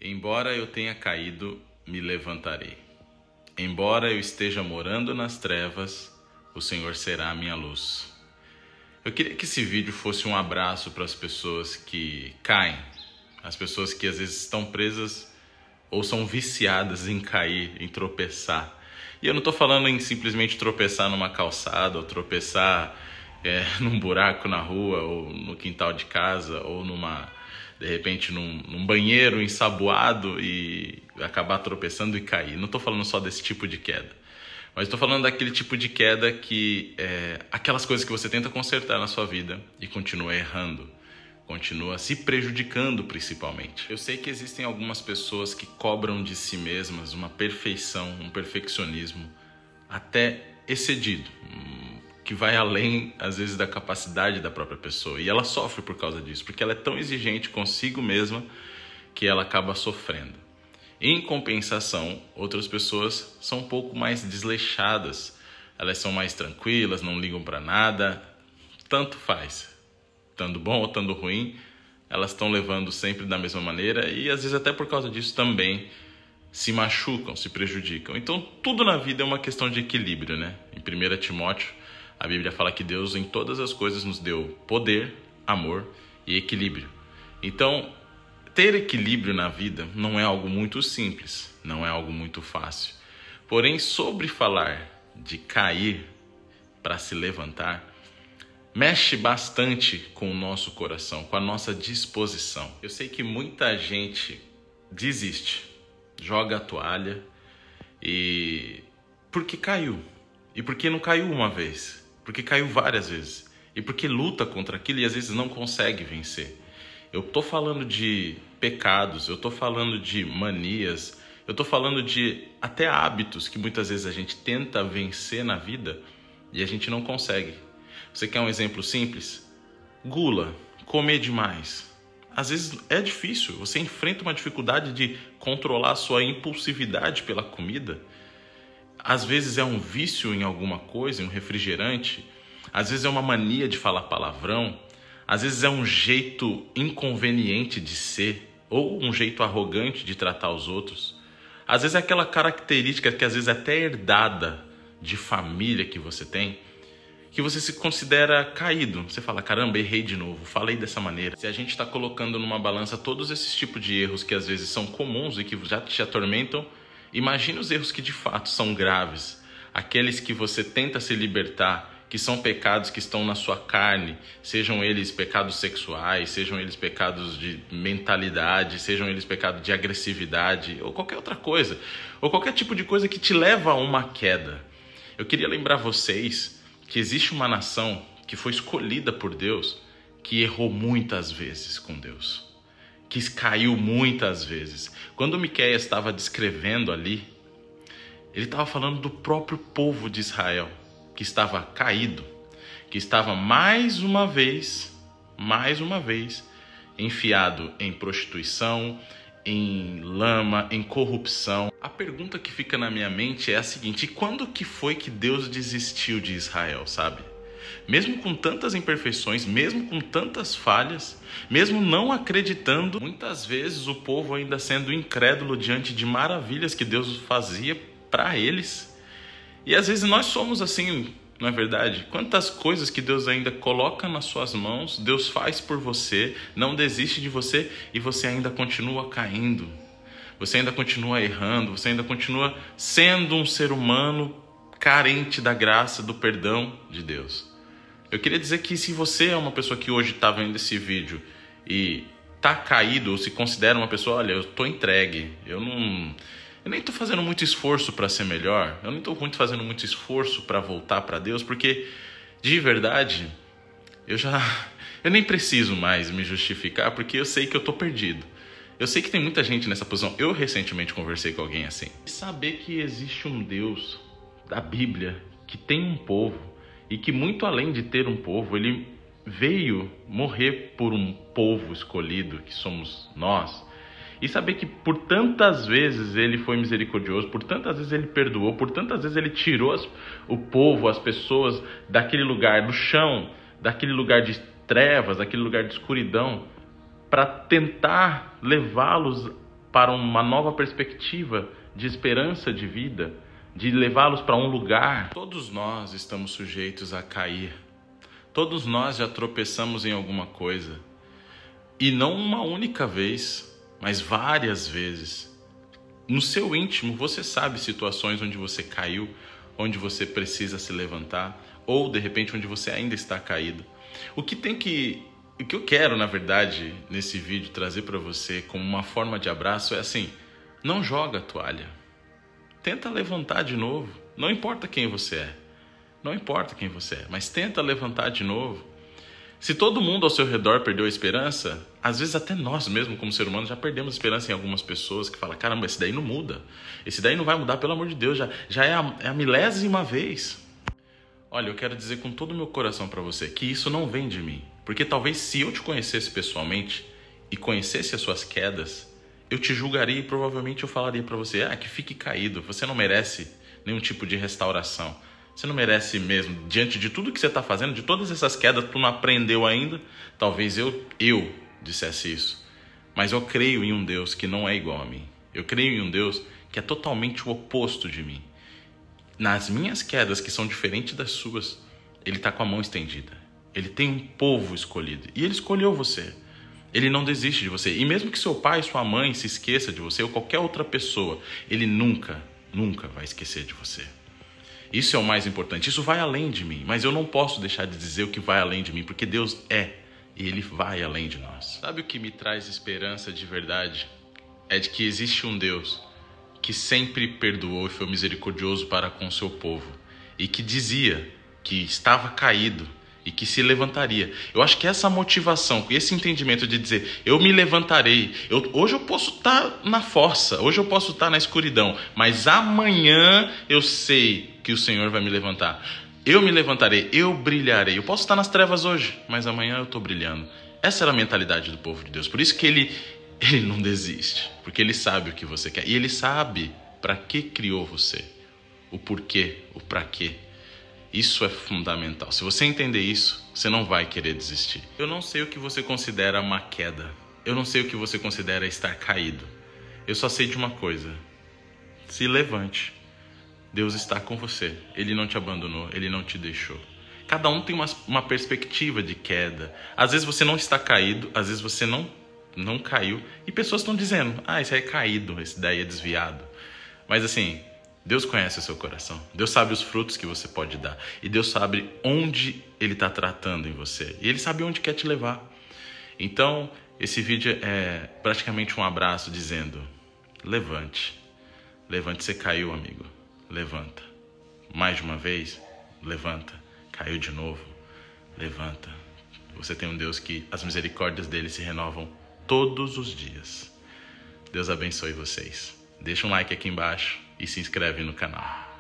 Embora eu tenha caído, me levantarei. Embora eu esteja morando nas trevas, o Senhor será a minha luz. Eu queria que esse vídeo fosse um abraço para as pessoas que caem, as pessoas que às vezes estão presas ou são viciadas em cair, em tropeçar. E eu não estou falando em simplesmente tropeçar numa calçada ou tropeçar num buraco na rua ou no quintal de casa ou de repente num banheiro ensaboado e acabar tropeçando e cair. Não estou falando só desse tipo de queda, mas estou falando daquele tipo de queda que aquelas coisas que você tenta consertar na sua vida e continua errando, continua se prejudicando principalmente. Eu sei que existem algumas pessoas que cobram de si mesmas uma perfeição, um perfeccionismo até excedido, que vai além, às vezes, da capacidade da própria pessoa. E ela sofre por causa disso, porque ela é tão exigente consigo mesma que ela acaba sofrendo. Em compensação, outras pessoas são um pouco mais desleixadas. Elas são mais tranquilas, não ligam para nada, tanto faz. Estando bom ou estando ruim, elas estão levando sempre da mesma maneira e, às vezes, até por causa disso também se machucam, se prejudicam. Então, tudo na vida é uma questão de equilíbrio, né? Em 1 Timóteo, a Bíblia fala que Deus em todas as coisas nos deu poder, amor e equilíbrio. Então, ter equilíbrio na vida não é algo muito simples, não é algo muito fácil. Porém, sobre falar de cair para se levantar, mexe bastante com o nosso coração, com a nossa disposição. Eu sei que muita gente desiste, joga a toalha porque caiu. E porque não caiu uma vez, porque caiu várias vezes. E porque luta contra aquilo e às vezes não consegue vencer. Eu tô falando de pecados, eu tô falando de manias, eu tô falando de até hábitos que muitas vezes a gente tenta vencer na vida e a gente não consegue. Você quer um exemplo simples? Gula, comer demais. Às vezes é difícil, você enfrenta uma dificuldade de controlar a sua impulsividade pela comida. Às vezes é um vício em alguma coisa, em um refrigerante. Às vezes é uma mania de falar palavrão. Às vezes é um jeito inconveniente de ser ou um jeito arrogante de tratar os outros. Às vezes é aquela característica que às vezes é até herdada de família que você tem, que você se considera caído. Você fala, caramba, errei de novo, falei dessa maneira. Se a gente está colocando numa balança todos esses tipos de erros que às vezes são comuns e que já te atormentam, imagine os erros que de fato são graves, aqueles que você tenta se libertar, que são pecados que estão na sua carne, sejam eles pecados sexuais, sejam eles pecados de mentalidade, sejam eles pecados de agressividade, ou qualquer outra coisa, ou qualquer tipo de coisa que te leva a uma queda. Eu queria lembrar vocês que existe uma nação que foi escolhida por Deus, que errou muitas vezes com Deus, que caiu muitas vezes. Quando Miqueias estava descrevendo ali, ele estava falando do próprio povo de Israel, que estava caído, que estava mais uma vez, enfiado em prostituição, em lama, em corrupção. A pergunta que fica na minha mente é a seguinte: e quando que foi que Deus desistiu de Israel, sabe? Mesmo com tantas imperfeições, mesmo com tantas falhas, mesmo não acreditando, muitas vezes o povo ainda sendo incrédulo diante de maravilhas que Deus fazia para eles. E às vezes nós somos assim, não é verdade? Quantas coisas que Deus ainda coloca nas suas mãos, Deus faz por você, não desiste de você e você ainda continua caindo. Você ainda continua errando, você ainda continua sendo um ser humano carente da graça, do perdão de Deus. Eu queria dizer que se você é uma pessoa que hoje está vendo esse vídeo e está caído ou se considera uma pessoa, olha, eu estou entregue, eu nem estou fazendo muito esforço para ser melhor, eu nem estou fazendo muito esforço para voltar para Deus, porque de verdade eu nem preciso mais me justificar, porque eu sei que eu estou perdido. Eu sei que tem muita gente nessa posição. Eu recentemente conversei com alguém assim. Saber que existe um Deus da Bíblia que tem um povo e que muito além de ter um povo, ele veio morrer por um povo escolhido que somos nós. E saber que por tantas vezes ele foi misericordioso, por tantas vezes ele perdoou, por tantas vezes ele tirou o povo, as pessoas daquele lugar do chão, daquele lugar de trevas, daquele lugar de escuridão, para tentar levá-los para uma nova perspectiva de esperança de vida, de levá-los para um lugar. Todos nós estamos sujeitos a cair. Todos nós já tropeçamos em alguma coisa. E não uma única vez, mas várias vezes. No seu íntimo, você sabe situações onde você caiu, onde você precisa se levantar, ou de repente onde você ainda está caído. O que eu quero, na verdade, nesse vídeo trazer para você como uma forma de abraço é assim: não joga a toalha. Tenta levantar de novo. Não importa quem você é. Não importa quem você é, mas tenta levantar de novo. Se todo mundo ao seu redor perdeu a esperança, às vezes até nós mesmos, como ser humano, já perdemos esperança em algumas pessoas que falam: caramba, esse daí não muda. Esse daí não vai mudar, pelo amor de Deus, já é a milésima vez. Olha, eu quero dizer com todo o meu coração para você que isso não vem de mim. Porque talvez se eu te conhecesse pessoalmente e conhecesse as suas quedas, eu te julgaria e provavelmente eu falaria para você: que fique caído, você não merece nenhum tipo de restauração. Você não merece mesmo, diante de tudo que você está fazendo, de todas essas quedas, tu não aprendeu ainda. Talvez eu dissesse isso. Mas eu creio em um Deus que não é igual a mim. Eu creio em um Deus que é totalmente o oposto de mim. Nas minhas quedas, que são diferentes das suas, Ele está com a mão estendida. Ele tem um povo escolhido. E Ele escolheu você. Ele não desiste de você. E mesmo que seu pai e sua mãe se esqueça de você, ou qualquer outra pessoa, Ele nunca vai esquecer de você. Isso é o mais importante. Isso vai além de mim. Mas eu não posso deixar de dizer o que vai além de mim, porque Deus é. E Ele vai além de nós. Sabe o que me traz esperança de verdade? É de que existe um Deus que sempre perdoou e foi misericordioso para com o seu povo. E que dizia que estava caído e que se levantaria. Eu acho que essa motivação, esse entendimento de dizer: eu me levantarei. Hoje eu posso estar na fossa, hoje eu posso estar na escuridão, mas amanhã eu sei que o Senhor vai me levantar. Eu me levantarei, eu brilharei. Eu posso estar nas trevas hoje, mas amanhã eu estou brilhando. Essa era a mentalidade do povo de Deus. Por isso que ele não desiste, porque Ele sabe o que você quer. E Ele sabe para que criou você, o porquê, o para quê. Isso é fundamental. Se você entender isso, você não vai querer desistir. Eu não sei o que você considera uma queda. Eu não sei o que você considera estar caído. Eu só sei de uma coisa: se levante. Deus está com você. Ele não te abandonou, Ele não te deixou. Cada um tem uma perspectiva de queda. Às vezes você não está caído, às vezes você não caiu. E pessoas estão dizendo: esse aí é caído, esse daí é desviado. Mas assim, Deus conhece o seu coração. Deus sabe os frutos que você pode dar. E Deus sabe onde Ele está tratando em você. E Ele sabe onde quer te levar. Então, esse vídeo é praticamente um abraço dizendo: levante. Levante. Você caiu, amigo. Levanta. Mais de uma vez, levanta. Caiu de novo, levanta. Você tem um Deus que as misericórdias dele se renovam todos os dias. Deus abençoe vocês. Deixa um like aqui embaixo e se inscreve no canal.